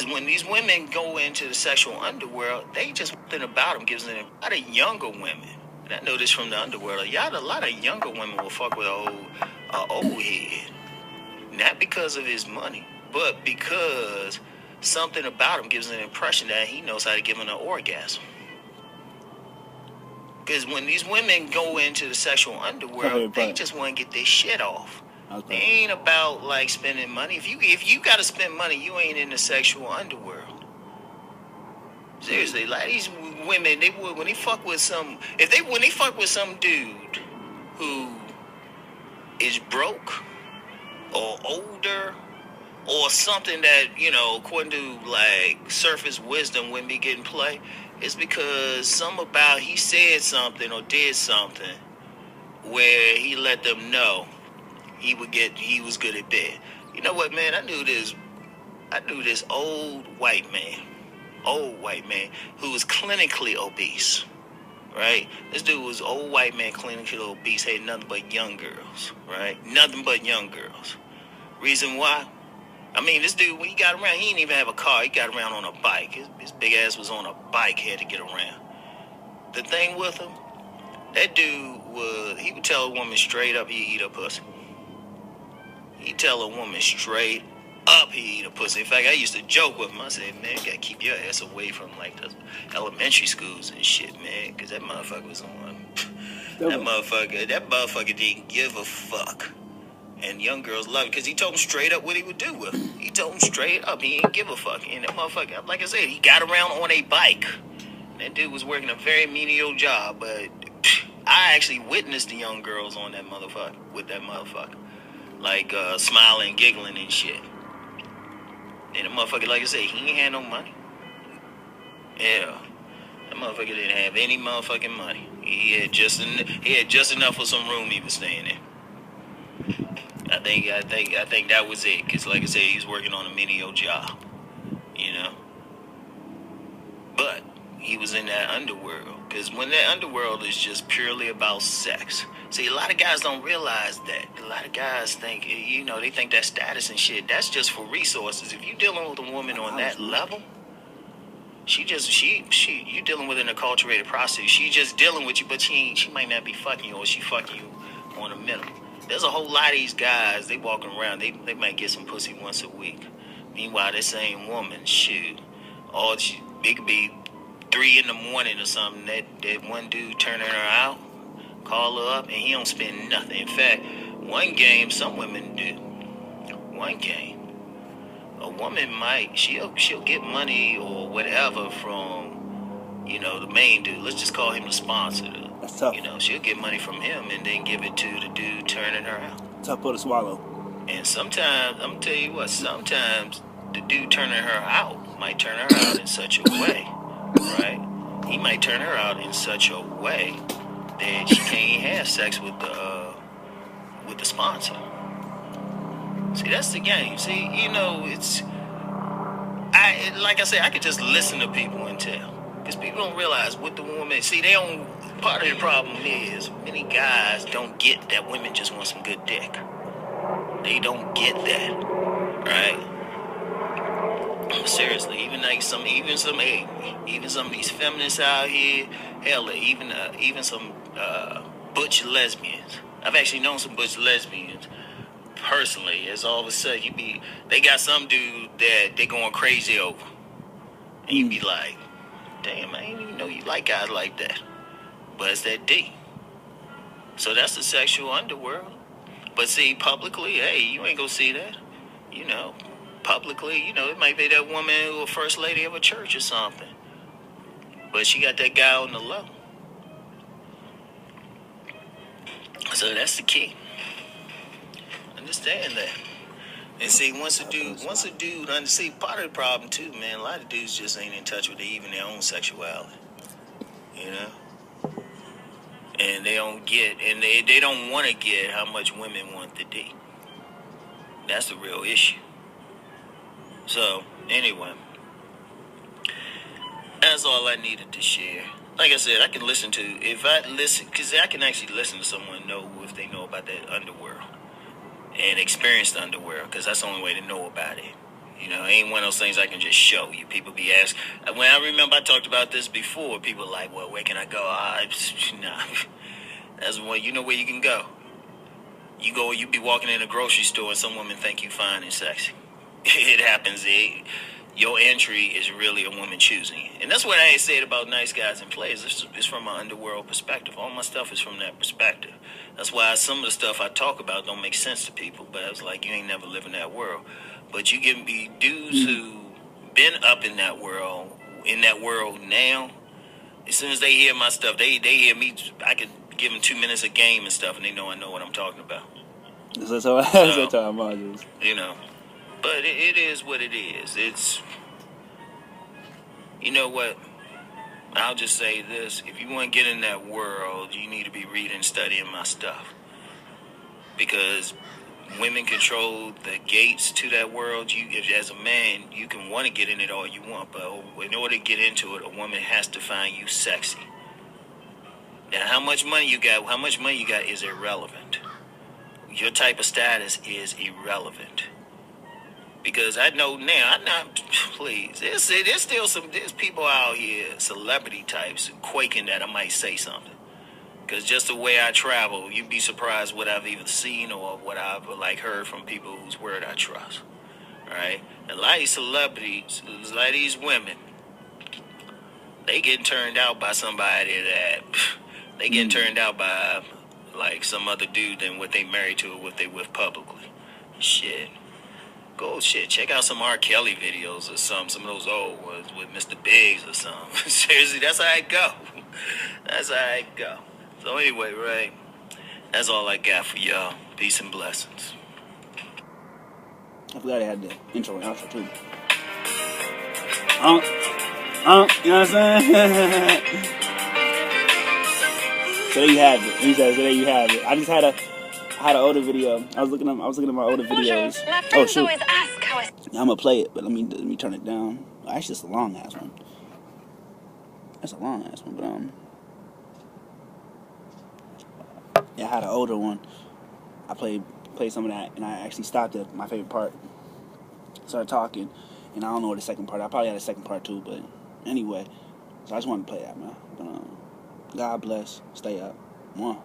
Because when these women go into the sexual underworld, they just something about them gives them a lot of younger women. And I know this from the underworld. A lot of younger women will fuck with a old head. Not because of his money, but because something about him gives an impression that he knows how to give an orgasm. Because when these women go into the sexual underworld, they just want to get their shit off. Okay. They ain't about like spending money. If you gotta spend money, you ain't in the sexual underworld. Seriously, like these women, when they fuck with some dude who is broke or older or something that, you know, according to like surface wisdom wouldn't be getting play, it's because he said something or did something where he let them know he was good at bed. You know what, man? I knew this old white man who was clinically obese, right? This dude was old white man, clinically obese, had nothing but young girls, right? Nothing but young girls. Reason why? I mean, this dude, when he got around, he didn't even have a car. He got around on a bike. His big ass was on a bike, had to get around. The thing with him, that dude he would tell a woman straight up he'd eat her pussy. He'd tell a woman straight up he'd eat a pussy. In fact, I used to joke with him. I said, man, you gotta keep your ass away from like the elementary schools and shit, man, because that motherfucker was on. That motherfucker didn't give a fuck. And young girls love it because he told them straight up what he would do with them. He told them straight up he didn't give a fuck. And that motherfucker, like I said, he got around on a bike. And that dude was working a very menial job, but I actually witnessed the young girls on that motherfucker, with that motherfucker. Like, smiling, giggling and shit. And the motherfucker, like I said, he ain't had no money. Yeah. That motherfucker didn't have any motherfucking money. He had just enough for some room he was staying in. I think that was it. Cause like I said, he was working on a menial job, you know. But he was in that underworld. Cause when that underworld is just purely about sex. See, a lot of guys don't realize that. A lot of guys think, you know, they think that status and shit, that's just for resources. If you're dealing with a woman on that level, you dealing with an acculturated prostitute. She just dealing with you, but she might not be fucking you, or she fucking you on a minimum. There's a whole lot of these guys, they walking around, they might get some pussy once a week. Meanwhile, that same woman, shoot, it could be 3 a.m. or something, that one dude turning her out, call her up, and he don't spend nothing. In fact, one game, some women do. One game, a woman she'll get money or whatever from, you know, the main dude. Let's just call him the sponsor. That's tough. You know, she'll get money from him and then give it to the dude turning her out. Tough pill to swallow. And sometimes, I'm gonna tell you what, sometimes the dude turning her out might turn her out in such a way, right? He might turn her out in such a way that she can't have sex with the sponsor. See, that's the game. See, you know, like I said, I could just listen to people and tell. Because people don't realize what the woman, part of the problem is many guys don't get that women just want some good dick. They don't get that, right? Seriously, even some of these feminists out here, hell, even some butch lesbians. I've actually known some butch lesbians personally. As all of a sudden they got some dude that they going crazy over, and you be like, damn, I didn't even know you like guys like that. But it's that D. So that's the sexual underworld. But see, publicly, hey, you ain't gonna see that. You know, publicly, you know, it might be that woman who a first lady of a church or something. But she got that guy on the low. So that's the key. Understand that. And see, once a dude, see, part of the problem too, man, a lot of dudes just ain't in touch with even their own sexuality. You know? And they don't get, and they don't want to get how much women want the D. That's the real issue. So, anyway, that's all I needed to share. Like I said, I can listen to, because I can actually listen to someone know if they know about that underworld and experience the underworld, because that's the only way to know about it. You know, it ain't one of those things I can just show you. People be asking. When I remember I talked about this before, people were like, well, where can I go? Nah. That's one, you know where you can go. You be walking in a grocery store and some women think you fine and sexy. It happens. Your entry is really a woman choosing you. And that's what I said about Nice Guys and Players. It's from an underworld perspective. All my stuff is from that perspective. That's why some of the stuff I talk about don't make sense to people. But I was like, you ain't never lived in that world. But you can be dudes who been up in that world now. As soon as they hear my stuff, they hear me. I could give them 2 minutes of game and stuff, and they know I know what I'm talking about. That's how I'm on. You know. But it is what it is. It's, you know what? I'll just say this. If you want to get in that world, you need to be reading and studying my stuff. Because women control the gates to that world. As a man, you can want to get in it all you want. But in order to get into it, a woman has to find you sexy. Now, how much money you got is irrelevant. Your type of status is irrelevant. Because I know now, please, there's still there's people out here, celebrity types, quaking that I might say something. Because just the way I travel, you'd be surprised what I've either seen or what I've heard from people whose word I trust. Right? And a lot of these celebrities, a lot of these women, they getting turned out by somebody that they getting turned out by like some other dude than what they married to or what they with publicly. Shit. Check out some R. Kelly videos or some of those old ones with Mr. Biggs or something. Seriously, that's how it go. That's how it go. So anyway, right, that's all I got for y'all. Peace and blessings. I forgot I had the intro and outro too. You know what I'm saying? So there you have it. He says, there you have it. I just had an older video. I was looking at my older videos. Oh shoot! Yeah, I'm gonna play it, but let me turn it down. Actually, it's a long ass one. That's a long ass one, but yeah, I had an older one. I played some of that, and I actually stopped at my favorite part. Started talking, and I don't know what the second part. I probably had a second part too, but anyway. So I just wanted to play that, man. But, God bless. Stay up. Mwah.